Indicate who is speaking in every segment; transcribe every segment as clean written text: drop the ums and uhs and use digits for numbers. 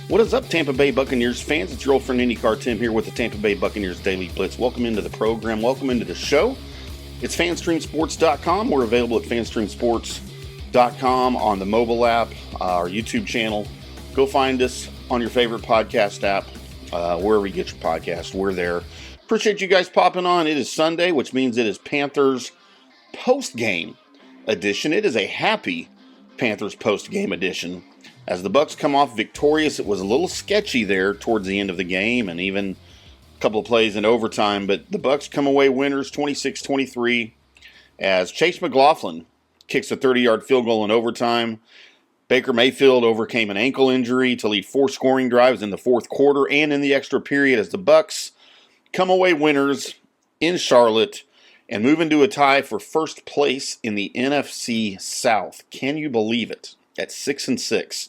Speaker 1: What is up, Tampa Bay Buccaneers fans? It's your old friend IndyCar Tim here with the Tampa Bay Buccaneers Daily Blitz. Welcome into the program. Welcome into the show. It's FanstreamSports.com. We're available at FanstreamSports.com on the mobile app, our YouTube channel. Go find us on your favorite podcast app, wherever you get your podcast. We're there. Appreciate you guys popping on. It is Sunday, which means it is Panthers post-game edition. It is a happy Panthers post-game edition. As the Bucs come off victorious, it was a little sketchy there towards the end of the game and even a couple of plays in overtime. But the Bucs come away winners 26-23 as Chase McLaughlin kicks a 30-yard field goal in overtime. Baker Mayfield overcame an ankle injury to lead 4 scoring drives in the fourth quarter and in the extra period as the Bucs come away winners in Charlotte and move into a tie for first place in the NFC South. Can you believe it? At 6-6.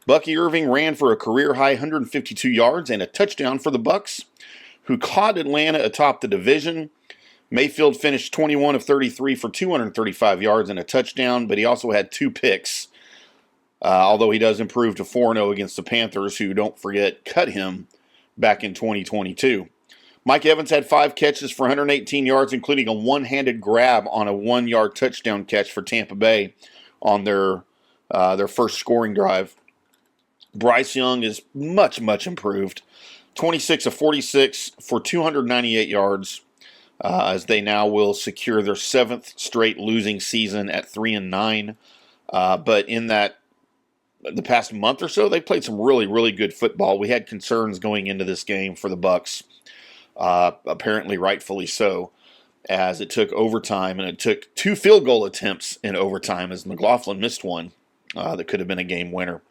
Speaker 1: Bucky Irving ran for a career-high 152 yards and a touchdown for the Bucs, who caught Atlanta atop the division. Mayfield finished 21 of 33 for 235 yards and a touchdown, but he also had 2 picks, although he does improve to 4-0 against the Panthers, who, don't forget, cut him back in 2022. Mike Evans had 5 catches for 118 yards, including a one-handed grab on a 1-yard touchdown catch for Tampa Bay on their first scoring drive. Bryce Young is much improved. 26 of 46 for 298 yards, as they now will secure their 7th straight losing season at 3-9. But in the past month or so, they played some really good football. We had concerns going into this game for the Bucs, apparently rightfully so, as it took overtime, and it took 2 field goal attempts in overtime as McLaughlin missed one that could have been a game winner.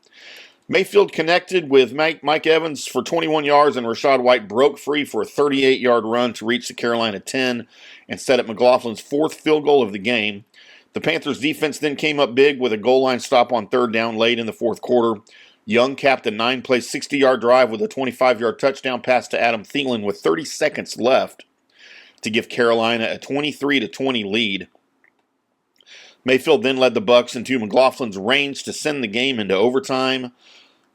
Speaker 1: Mayfield connected with Mike Evans for 21 yards, and Rachaad White broke free for a 38-yard run to reach the Carolina 10 and set up McLaughlin's 4th field goal of the game. The Panthers defense then came up big with a goal line stop on 3rd down late in the fourth quarter. Young capped a 9-play, 60-yard drive with a 25-yard touchdown pass to Adam Thielen with 30 seconds left to give Carolina a 23-20 lead. Mayfield then led the Bucs into McLaughlin's range to send the game into overtime.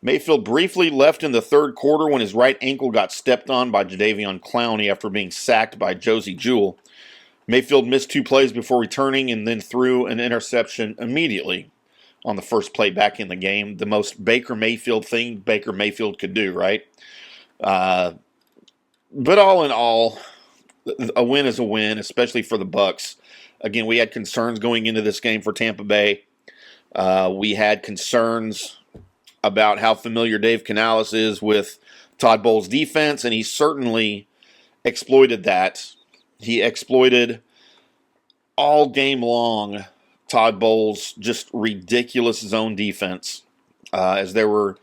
Speaker 1: Mayfield briefly left in the third quarter when his right ankle got stepped on by Jadeveon Clowney after being sacked by Josie Jewell. Mayfield missed 2 plays before returning and then threw an interception immediately on the first play back in the game. The most Baker Mayfield thing Baker Mayfield could do, right? But all in all, a win is a win, especially for the Bucs. Again, we had concerns going into this game for Tampa Bay. We had concerns about how familiar Dave Canales is with Todd Bowles' defense, and he certainly exploited that. He exploited all game long Todd Bowles' just ridiculous zone defense, as there were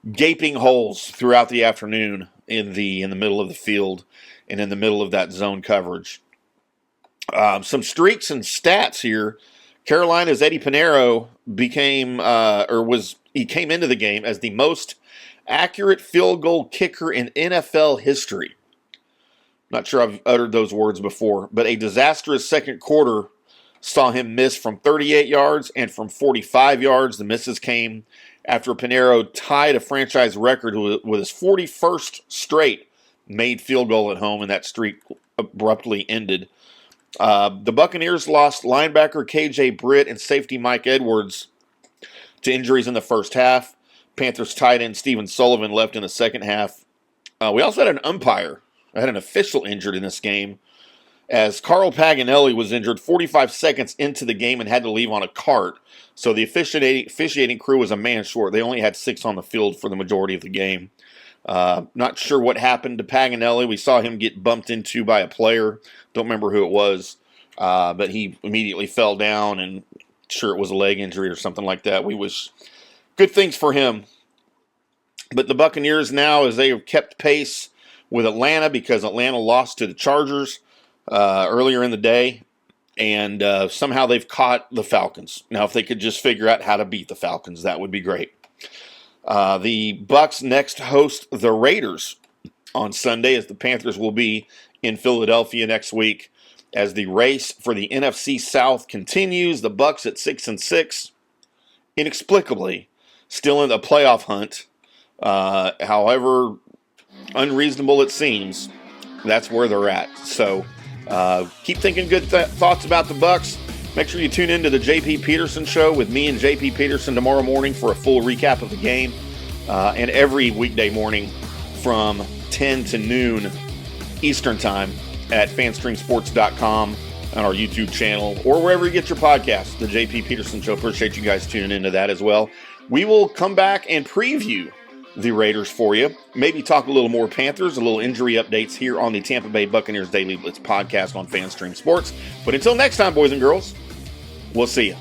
Speaker 1: gaping holes throughout the afternoon in the middle of the field and in the middle of that zone coverage. Some streaks and stats here. Carolina's Eddie Pinheiro came into the game as the most accurate field goal kicker in NFL history. Not sure I've uttered those words before, but a disastrous second quarter saw him miss from 38 yards and from 45 yards. The misses came after Pinheiro tied a franchise record with his 41st straight made field goal at home, and that streak abruptly ended. The Buccaneers lost linebacker KJ Britt and safety Mike Edwards to injuries in the first half. Panthers tight end Stephen Sullivan left in the second half. We also had an umpire. I had an official injured in this game, as Carl Paganelli was injured 45 seconds into the game and had to leave on a cart. So the officiating crew was a man short. They only had 6 on the field for the majority of the game. Not sure what happened to Paganelli. We saw him get bumped into by a player. Don't remember who it was, but he immediately fell down, and sure it was a leg injury or something like that. We wish good things for him. But the Buccaneers now, as they have kept pace with Atlanta, because Atlanta lost to the Chargers earlier in the day, and somehow they've caught the Falcons. Now, if they could just figure out how to beat the Falcons, that would be great. The Bucs next host the Raiders on Sunday, as the Panthers will be in Philadelphia next week, as the race for the NFC South continues. The Bucs at 6-6, inexplicably still in the playoff hunt, However unreasonable it seems, that's where they're at. So keep thinking good thoughts about the Bucs. Make sure you tune into the JP Peterson Show with me and JP Peterson tomorrow morning for a full recap of the game. And every weekday morning from 10 to noon Eastern Time at fanstreamsports.com on our YouTube channel or wherever you get your podcasts, the JP Peterson Show. Appreciate you guys tuning into that as well. We will come back and preview the Raiders for you. Maybe talk a little more Panthers, a little injury updates here on the Tampa Bay Buccaneers Daily Blitz podcast on FanStream Sports. But until next time, boys and girls, we'll see you.